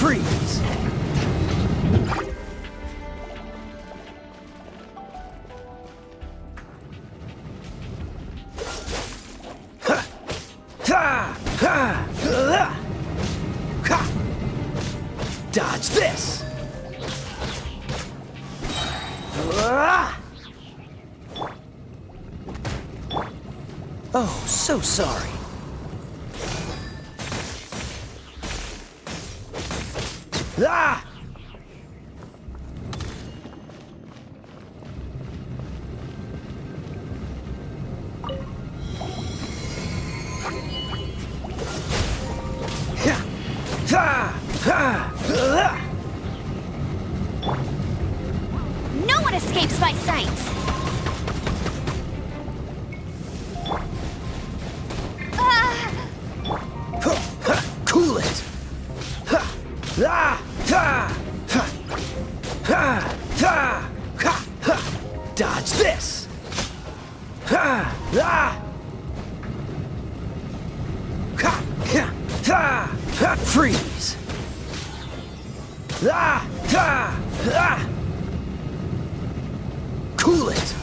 Freeze! Dodge this! Oh, so sorry. Ah! No one escapes my sights! Cool it! Dodge this! Freeze! Cool it!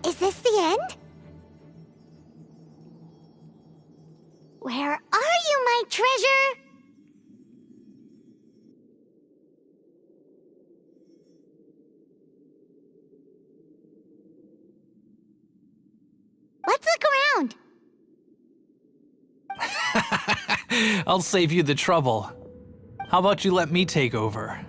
Is this the end? Where are you, my treasure? Let's look around. I'll save you the trouble. How about you let me take over?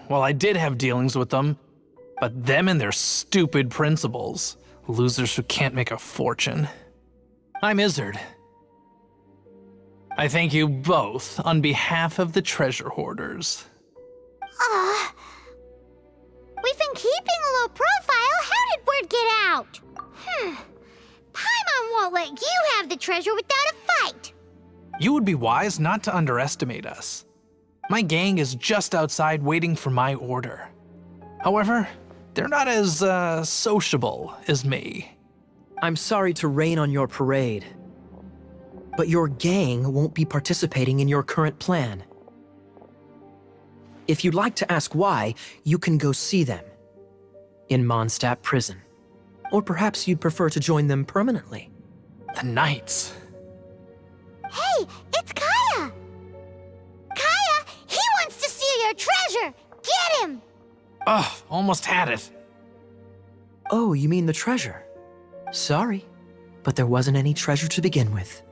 Well, I did have dealings with them, but them and their stupid principles. Losers who can't make a fortune. I'm Izzard. I thank you both on behalf of the treasure hoarders. We've been keeping a low profile. How did word get out? Paimon won't let you have the treasure without a fight. You would be wise not to underestimate us. My gang is just outside waiting for my order. However, they're not as, sociable as me. I'm sorry to rain on your parade, but your gang won't be participating in your current plan. If you'd like to ask why, you can go see them in Mondstadt Prison. Or perhaps you'd prefer to join them permanently. The Knights. Hey, it's Kaya! Kaya, he wants to steal your treasure! Get him! Ugh, almost had it. Oh, you mean the treasure? Sorry, but there wasn't any treasure to begin with.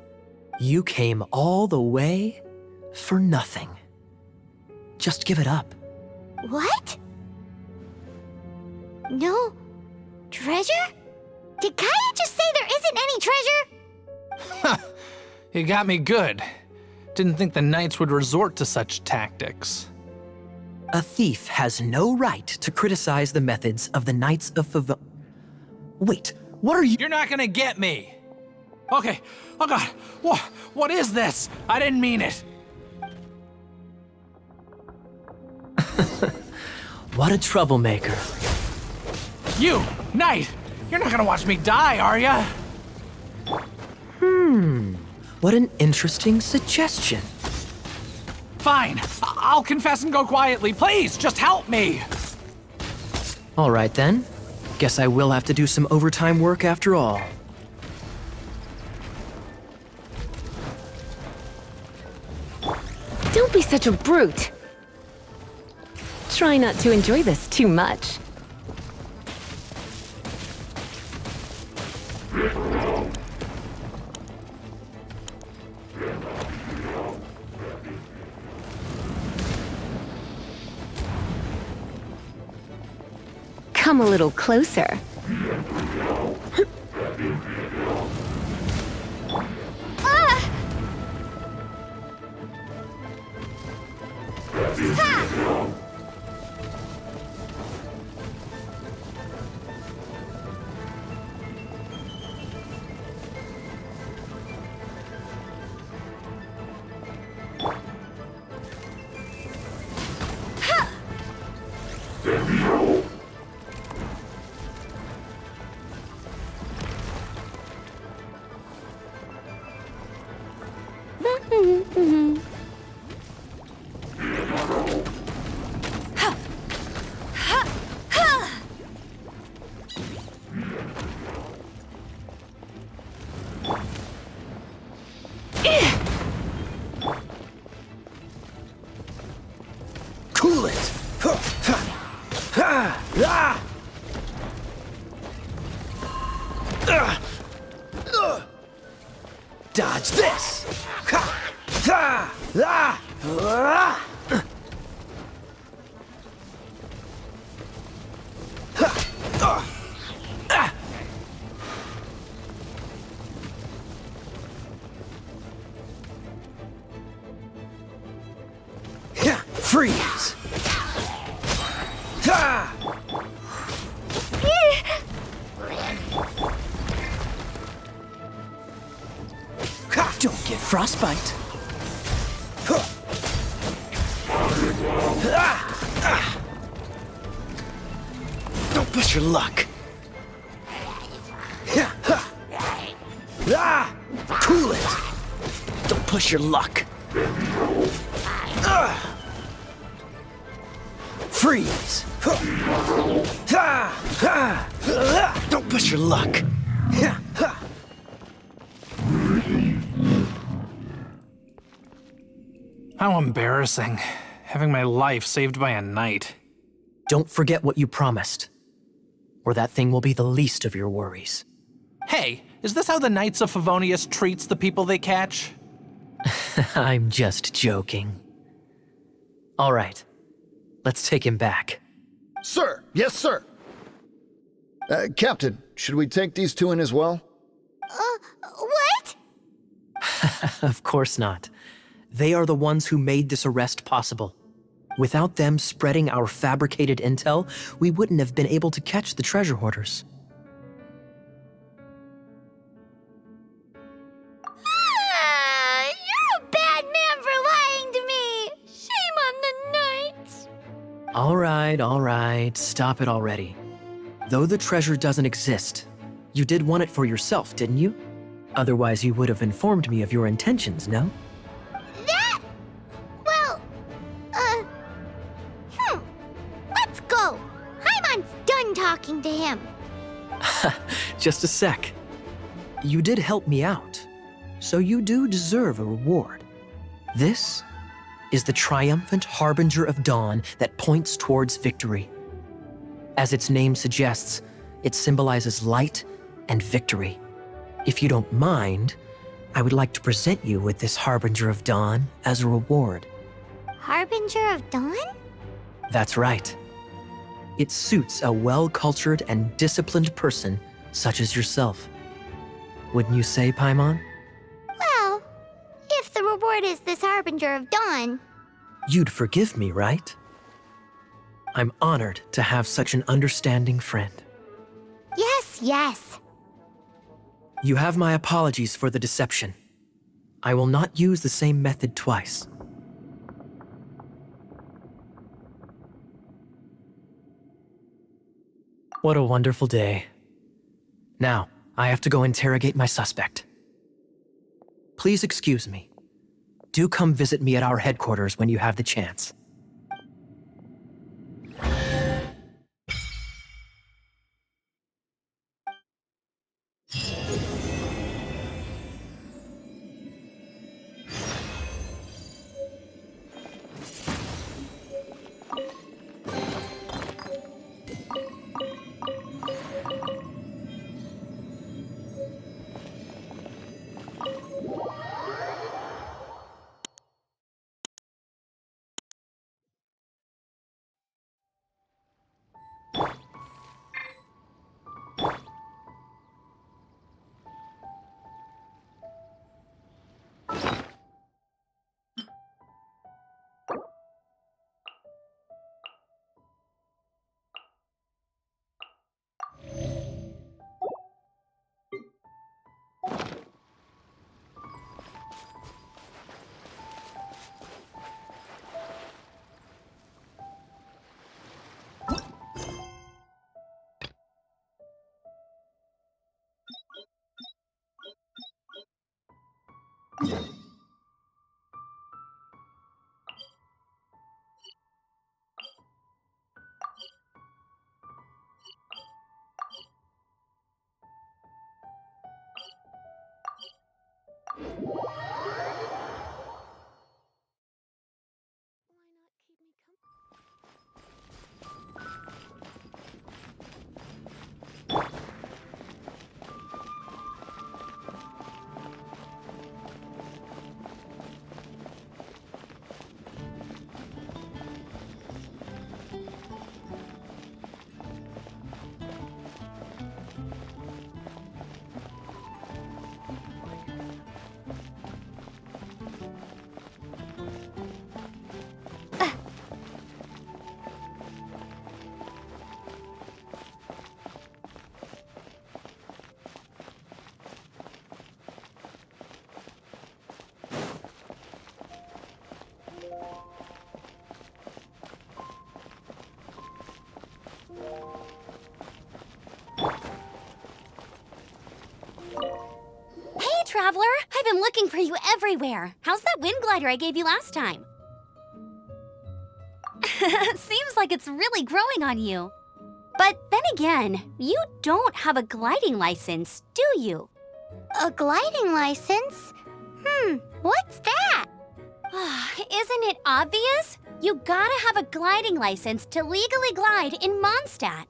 You came all the way for nothing. Just give it up. What? No treasure? Did Kaya just say there isn't any treasure? You got me good. Didn't think the Knights would resort to such tactics. A thief has no right to criticize the methods of the Knights of Favon. Wait, what are you— You're not gonna get me. Okay, oh god, what is this? I didn't mean it. What a troublemaker. You, Knight, you're not gonna watch me die, are ya? What an interesting suggestion. Fine, I'll confess and go quietly. Please, just help me. All right then. Guess I will have to do some overtime work after all. Don't be such a brute. Try not to enjoy this too much. Come a little closer. Ah! Ha! Cool it! Dodge this! Freeze! Don't get frostbite. Don't push your luck. Cool it. Don't push your luck. Freeze. Don't push your luck. How embarrassing. Having my life saved by a knight. Don't forget what you promised, or that thing will be the least of your worries. Hey, is this how the Knights of Favonius treats the people they catch? I'm just joking. All right, let's take him back. Sir! Yes, sir! Captain, should we take these two in as well? What? Of course not. They are the ones who made this arrest possible. Without them spreading our fabricated intel, we wouldn't have been able to catch the treasure hoarders. You're a bad man for lying to me. Shame on the knights. All right, stop it already. Though the treasure doesn't exist, you did want it for yourself, didn't you? Otherwise, you would have informed me of your intentions, no? That? Well, let's go. Hymon's done talking to him. Just a sec. You did help me out, so you do deserve a reward. This is the triumphant harbinger of dawn that points towards victory. As its name suggests, it symbolizes light and victory. If you don't mind, I would like to present you with this harbinger of dawn as a reward. Harbinger of dawn? That's right. It suits a well-cultured and disciplined person such as yourself. Wouldn't you say, Paimon? Well, if the reward is this harbinger of dawn. You'd forgive me, right? I'm honored to have such an understanding friend. Yes. You have my apologies for the deception. I will not use the same method twice. What a wonderful day. Now, I have to go interrogate my suspect. Please excuse me. Do come visit me at our headquarters when you have the chance. traveler. I've been looking for you everywhere. How's that wind glider I gave you last time? Seems like it's really growing on you. But then again, you don't have a gliding license, do you? A gliding license? What's that? Isn't it obvious? You gotta have a gliding license to legally glide in Mondstadt.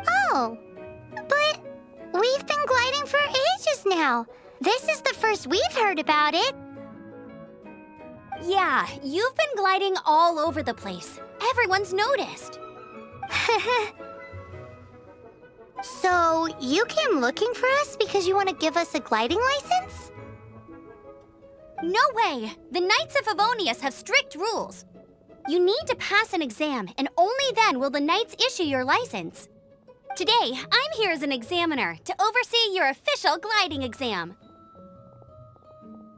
Oh, but we've been gliding for ages now. This is the first we've heard about it. Yeah, you've been gliding all over the place. Everyone's noticed. So, you came looking for us because you want to give us a gliding license? No way! The Knights of Favonius have strict rules. You need to pass an exam, and only then will the Knights issue your license. Today, I'm here as an examiner to oversee your official gliding exam.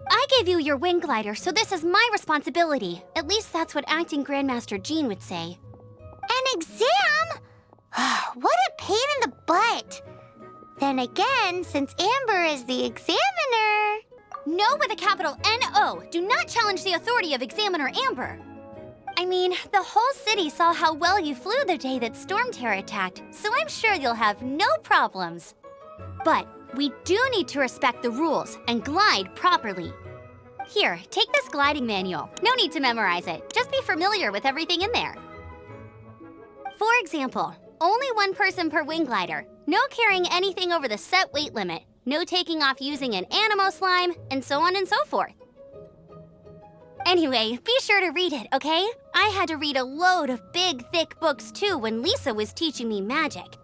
I gave you your wing glider, so this is my responsibility. At least that's what Acting Grandmaster Jean would say. An exam? What a pain in the butt. Then again, since Amber is the examiner... No with a capital N-O. Do not challenge the authority of Examiner Amber. I mean, the whole city saw how well you flew the day that Stormterror attacked, so I'm sure you'll have no problems. But we do need to respect the rules and glide properly. Here, take this gliding manual. No need to memorize it. Just be familiar with everything in there. For example, only one person per wing glider. No carrying anything over the set weight limit. No taking off using an animo slime, and so on and so forth. Anyway, be sure to read it, okay? I had to read a load of big, thick books too when Lisa was teaching me magic.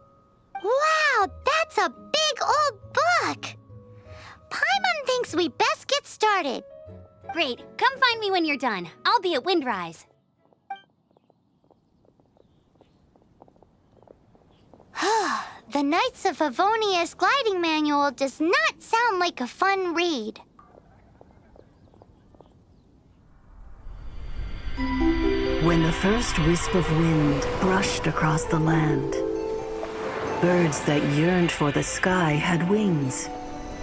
Wow, that's a big old book! Paimon thinks we best get started. Great, come find me when you're done. I'll be at Windrise. The Knights of Favonius gliding manual does not sound like a fun read. When the first wisp of wind brushed across the land, birds that yearned for the sky had wings,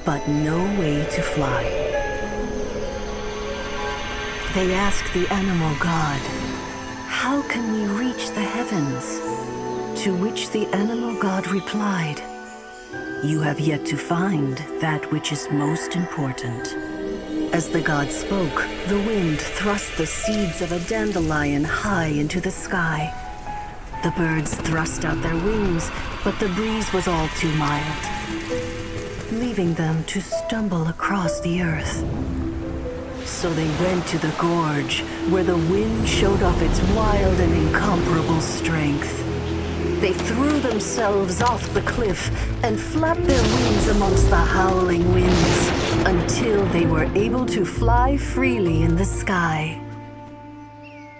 but no way to fly. They asked the animal god, "How can we reach the heavens?" To which the animal god replied, "You have yet to find that which is most important." As the god spoke, the wind thrust the seeds of a dandelion high into the sky. The birds thrust out their wings, but the breeze was all too mild, leaving them to stumble across the earth. So they went to the gorge, where the wind showed off its wild and incomparable strength. They threw themselves off the cliff and flapped their wings amongst the howling winds until they were able to fly freely in the sky.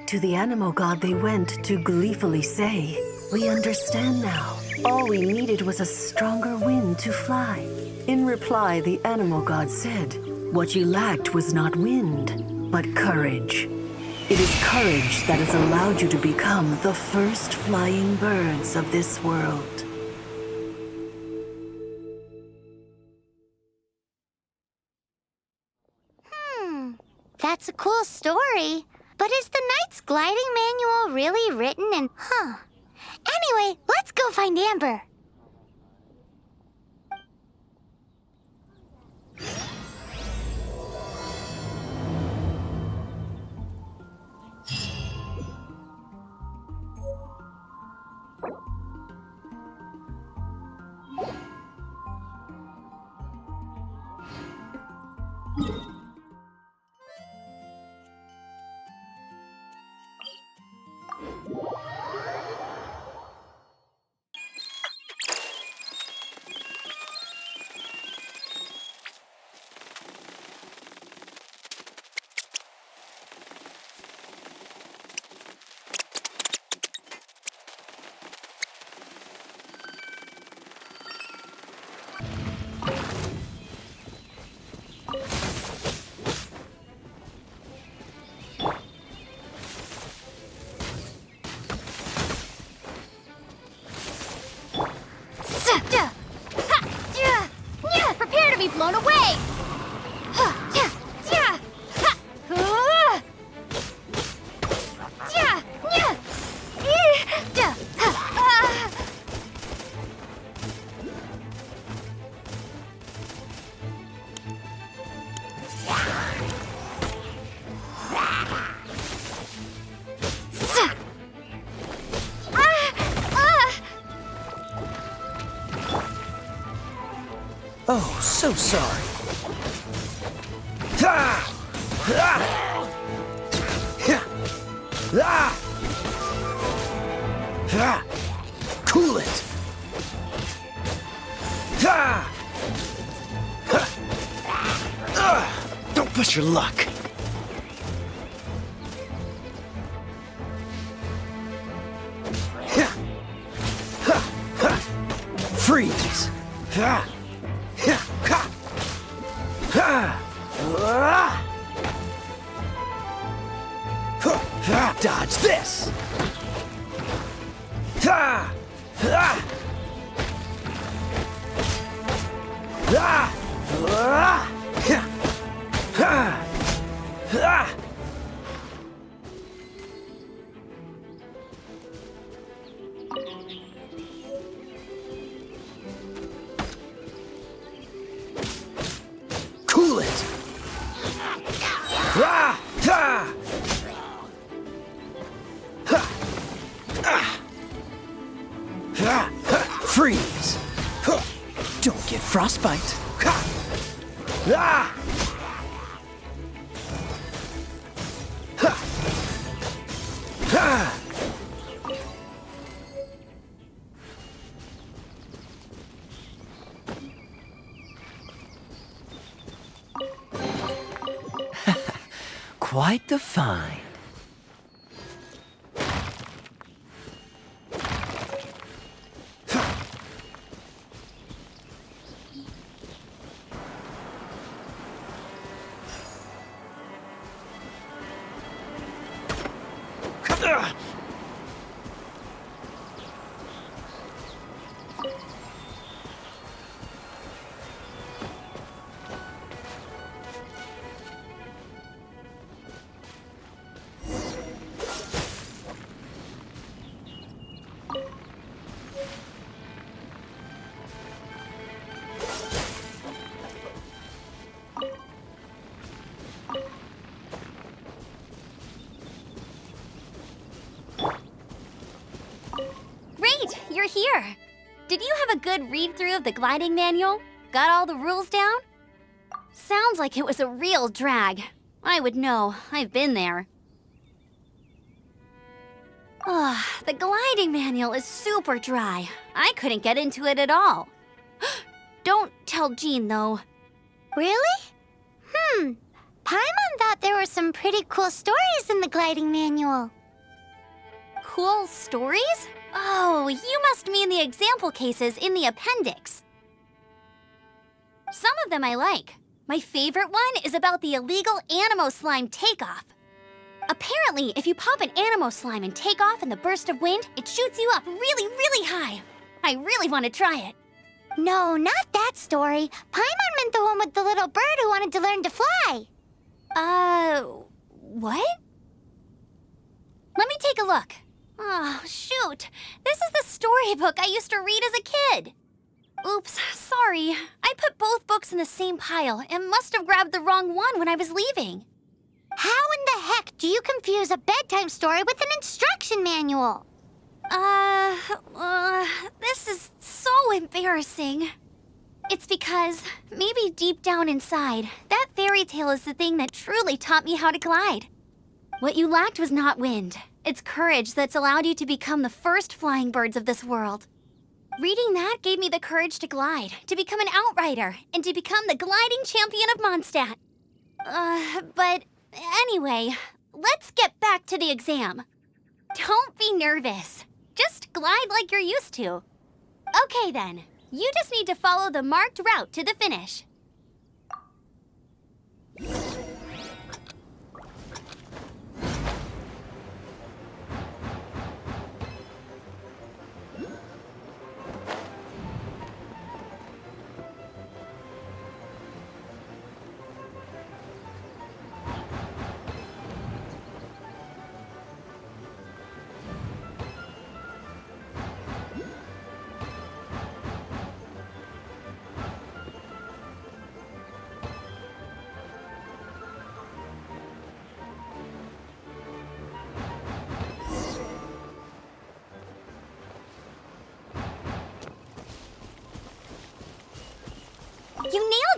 To the animal god they went to gleefully say, "We understand now. All we needed was a stronger wind to fly." In reply, the animal god said, "What you lacked was not wind, but courage. It is courage that has allowed you to become the first flying birds of this world." That's a cool story. But is the Knight's gliding manual really written in... Anyway, let's go find Amber. Oh, so sorry. Ah! Ah! Ah! Ah! Cool it! Ah! Don't push your luck. Freeze! Dodge this! Cool it! Freeze! Don't get frostbite. Quite the find. Great, you're here. Did you have a good read-through of the gliding manual? Got all the rules down? Sounds like it was a real drag. I would know. I've been there. Ugh, the gliding manual is super dry. I couldn't get into it at all. Don't tell Jean, though. Really? Paimon thought there were some pretty cool stories in the gliding manual. Cool stories? Oh, you must mean the example cases in the appendix. Some of them I like. My favorite one is about the illegal Animo Slime takeoff. Apparently, if you pop an Animo Slime and take off in the burst of wind, it shoots you up really, really high. I really want to try it. No, not that story. Paimon meant the one with the little bird who wanted to learn to fly. What? Let me take a look. Oh, shoot. This is the storybook I used to read as a kid. Oops, sorry. I put both books in the same pile and must have grabbed the wrong one when I was leaving. How in the heck do you confuse a bedtime story with an instruction manual? This is so embarrassing. It's because, maybe deep down inside, that fairy tale is the thing that truly taught me how to glide. What you lacked was not wind. It's courage that's allowed you to become the first flying birds of this world. Reading that gave me the courage to glide, to become an outrider, and to become the gliding champion of Mondstadt. But anyway, let's get back to the exam. Don't be nervous. Just glide like you're used to. Okay then, you just need to follow the marked route to the finish.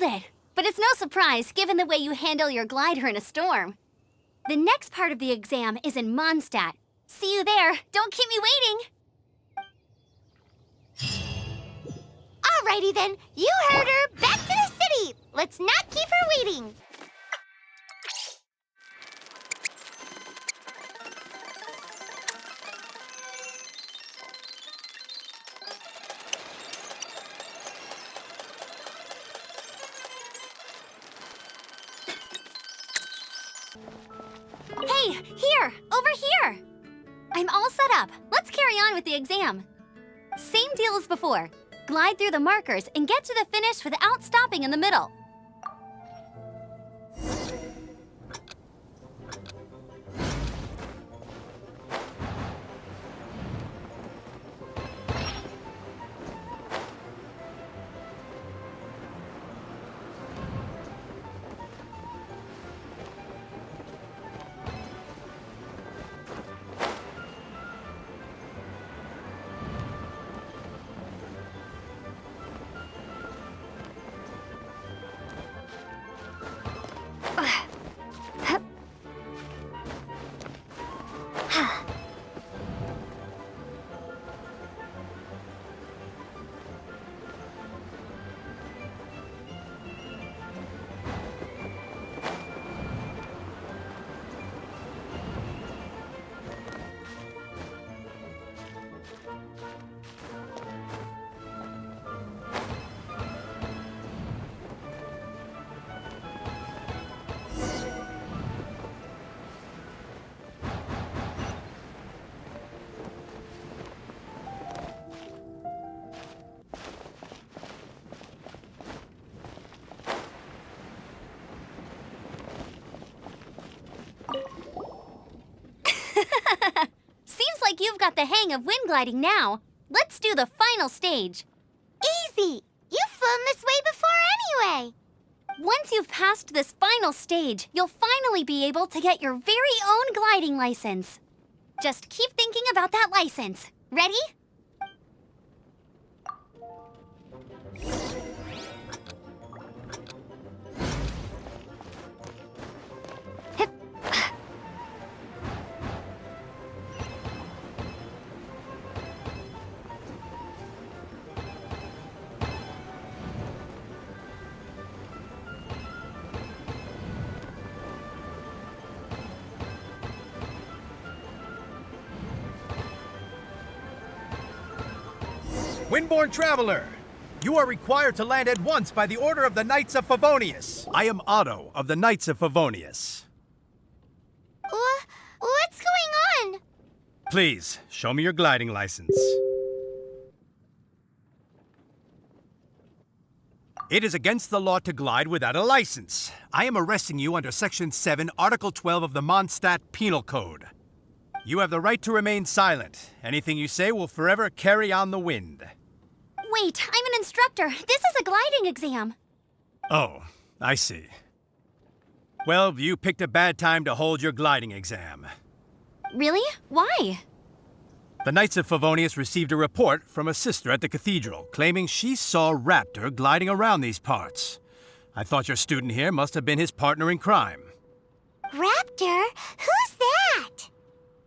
it! But it's no surprise, given the way you handle your glider in a storm. The next part of the exam is in Mondstadt. See you there. Don't keep me waiting. Alrighty then, you heard her. Back to the city. Let's not keep her waiting. Hey, here! Over here! I'm all set up. Let's carry on with the exam. Same deal as before. Glide through the markers and get to the finish without stopping in the middle. Seems like you've got the hang of wind gliding now. Let's do the final stage. Easy. You've flown this way before anyway. Once you've passed this final stage, you'll finally be able to get your very own gliding license. Just keep thinking about that license. Ready? Windborne Traveler, you are required to land at once by the order of the Knights of Favonius. I am Otto of the Knights of Favonius. What's going on? Please, show me your gliding license. It is against the law to glide without a license. I am arresting you under Section 7, Article 12 of the Mondstadt Penal Code. You have the right to remain silent. Anything you say will forever carry on the wind. Wait, I'm an instructor. This is a gliding exam. Oh, I see. Well, you picked a bad time to hold your gliding exam. Really? Why? The Knights of Favonius received a report from a sister at the cathedral claiming she saw Raptor gliding around these parts. I thought your student here must have been his partner in crime. Raptor? Who's that?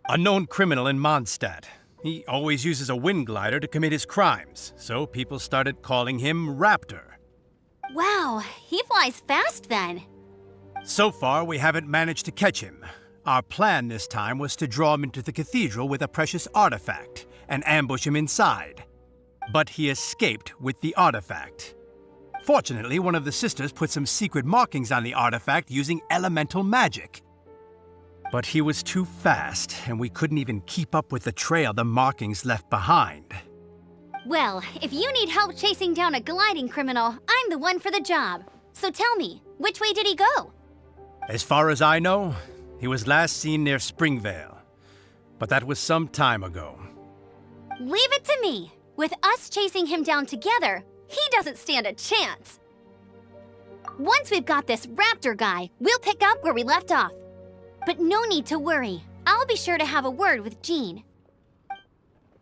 A known criminal in Mondstadt. He always uses a wind glider to commit his crimes, so people started calling him Raptor. Wow, he flies fast then. So far, we haven't managed to catch him. Our plan this time was to draw him into the cathedral with a precious artifact and ambush him inside. But he escaped with the artifact. Fortunately, one of the sisters put some secret markings on the artifact using elemental magic. But he was too fast, and we couldn't even keep up with the trail the markings left behind. Well, if you need help chasing down a gliding criminal, I'm the one for the job. So tell me, which way did he go? As far as I know, he was last seen near Springvale. But that was some time ago. Leave it to me. With us chasing him down together, he doesn't stand a chance. Once we've got this Raptor guy, we'll pick up where we left off. But no need to worry. I'll be sure to have a word with Jean.